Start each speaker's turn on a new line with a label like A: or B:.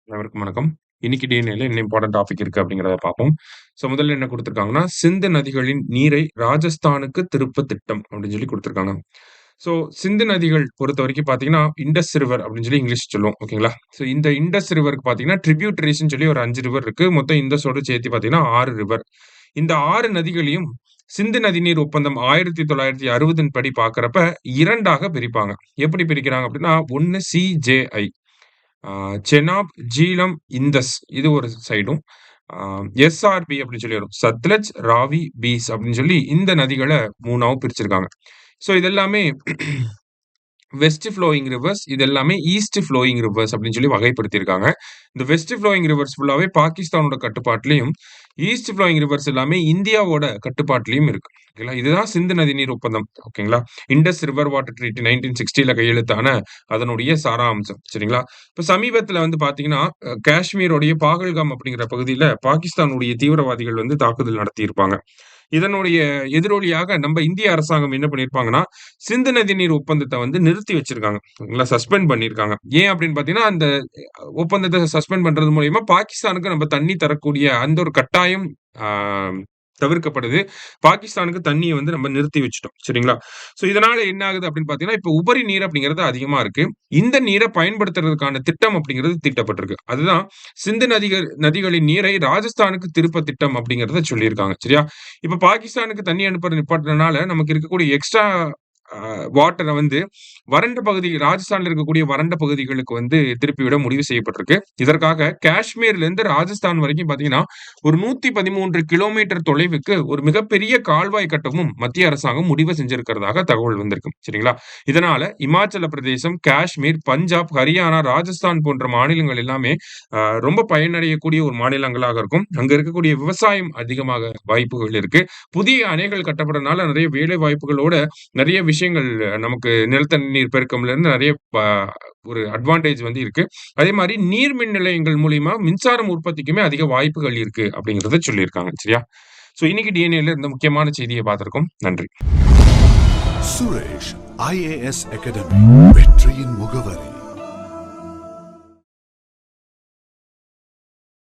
A: அனைவருக்கும் வணக்கம். இன்னைக்கு டிஎன்ஏல என்ன இம்பார்ட்டன்ட் டாபிக் இருக்கு அப்படிங்கிறத பார்ப்போம். முதல்ல என்ன குடுத்திருக்காங்கன்னா, சிந்து நதிகளின் நீரை ராஜஸ்தானுக்கு திருப்ப திட்டம் அப்படின்னு சொல்லி குடுத்திருக்காங்க. ஸோ சிந்து நதிகள் பொறுத்தவரைக்கும் பார்த்தீங்கன்னா, இண்டஸ் ரிவர் அப்படின்னு சொல்லி இங்கிலீஷ் சொல்லுவோம். ஓகேங்களா? இந்த இண்டஸ் ரிவருக்கு பார்த்தீங்கன்னா, ட்ரிபியூட்டரிஸ்ன்னு சொல்லி ஒரு 5 ரிவர் இருக்கு. மொத்தம் இண்டஸோட சேர்த்து பார்த்தீங்கன்னா 6 ரிவர். இந்த 6 நதிகளையும் சிந்து நதிநீர் ஒப்பந்தம் 1960 படி பார்க்கிறப்ப 2ஆக பிரிப்பாங்க. எப்படி பிரிக்கிறாங்க அப்படின்னா, 1 சிஜேஐ செனாப், ஜீலம், இந்தஸ் இது ஒரு சைடும். ஆ எஸ்ஆர்பி அப்படின்னு சொல்லி வரும். சத்லஜ், ராவி, பீஸ் அப்படின்னு சொல்லி இந்த நதிகள 3ஆவும் பிரிச்சிருக்காங்க. இது எல்லாமே வெஸ்ட் ஃப்ளோயிங் ரிவர்ஸ். இது எல்லாமே ஈஸ்ட் ஃப்ளோயிங் ரிவர்ஸ் அப்படின்னு சொல்லி வகைப்படுத்தியிருக்காங்க. இந்த வெஸ்ட் ஃப்ளோயிங் ரிவர்ஸ் ஃபுல்லாவே பாகிஸ்தானோட கட்டுப்பாட்டிலயும், ஈஸ்ட் ஃப்ளோயிங் ரிவர்ஸ் எல்லாமே இந்தியாவோட கட்டுப்பாட்டிலயும் இருக்கு. ஓகேங்களா? இதுதான் சிந்து நதிநீர் ஒப்பந்தம். ஓகேங்களா? இண்டஸ் ரிவர் வாட்டர் ட்ரீட்டி 1960ல கையெழுத்தான அதனுடைய சாராம்சம். சரிங்களா? இப்ப சமீபத்துல வந்து பார்த்தீங்கன்னா, காஷ்மீருடைய பாகல்காம் அப்படிங்கிற பகுதியில பாகிஸ்தானுடைய தீவிரவாதிகள் வந்து தாக்குதல் நடத்தியிருப்பாங்க. இதனுடைய எதிரொலியாக நம்ம இந்திய அரசாங்கம் என்ன பண்ணியிருப்பாங்கன்னா, சிந்து நதிநீர் ஒப்பந்தத்த வந்து நிறுத்தி வச்சிருக்காங்க. ஓகேங்களா? சஸ்பெண்ட் பண்ணியிருக்காங்க. ஏன் அப்படின்னு பார்த்தீங்கன்னா, அந்த ஒப்பந்தத்த சஸ்பெண்ட் பண்றது மூலியமா பாகிஸ்தானுக்கு நம்ம தண்ணி தரக்கூடிய அந்த ஒரு கட்டாயம் ஆ தவிர்க்கப்படுது. பாகிஸ்தானுக்கு தண்ணிய வந்து நம்ம நிறுத்தி வச்சுட்டோம். சரிங்களா? இதனால என்ன ஆகுது அப்படின்னு பார்த்தீங்கன்னா, இப்ப உபரி நீர் அப்படிங்கிறது அதிகமா இருக்கு. இந்த நீர பயன்படுத்துறதுக்கான திட்டம் அப்படிங்கிறது தீட்டப்பட்டிருக்கு. அதுதான் சிந்து நதிகளின் நீரை ராஜஸ்தானுக்கு திருப்ப திட்டம் அப்படிங்கிறத சொல்லியிருக்காங்க. சரியா? இப்ப பாகிஸ்தானுக்கு தண்ணி அனுப்புறத நிப்பாட்டுனனால நமக்கு இருக்கக்கூடிய எக்ஸ்ட்ரா வாட்டர வந்து வறண்ட பகுதி ராஜஸ்தான்ல இருக்கக்கூடிய வறண்ட பகுதிகளுக்கு வந்து திருப்பிவிட முடிவு செய்யப்பட்டிருக்கு. இதற்காக காஷ்மீர்லேருந்து ராஜஸ்தான் வரைக்கும் பார்த்தீங்கன்னா, ஒரு 113 கிலோமீட்டர் தொலைவுக்கு ஒரு மிகப்பெரிய கால்வாய் கட்டவும் மத்திய அரசாங்கம் முடிவு செஞ்சிருக்கிறதாக தகவல் வந்திருக்கு. சரிங்களா? இதனால இமாச்சல பிரதேசம், காஷ்மீர், பஞ்சாப், ஹரியானா, ராஜஸ்தான் போன்ற மாநிலங்கள் எல்லாமே ரொம்ப பயனடையக்கூடிய ஒரு மாநிலங்களாக இருக்கும். அங்க இருக்கக்கூடிய விவசாயம் அதிகமாக வாய்ப்புகள் இருக்கு. புதிய அணைகள் கட்டப்படுறதுனால நிறைய வேலை வாய்ப்புகளோட நிறைய விஷயங்கள் நமக்கு நிலத்தடி நீர் பெருக்கம்ல இருந்து நிறைய ஒரு அட்வான்டேஜ் வந்து இருக்கு. அதே மாரி நீர்மின் நிலையங்கள் மூலியமா மின்சாரம் உற்பத்திக்குமே அதிக வாய்ப்புகள் இருக்கு அப்படிங்கிறத சொல்லியிருக்காங்க. சரியா? இன்னைக்கு டிஎன்ஏல இந்த முக்கியமான செய்திய பார்த்திருக்கோம். நன்றி.
B: சுரேஷ் ஐஏஎஸ் அகாடமி வெற்றியின் முகவரி.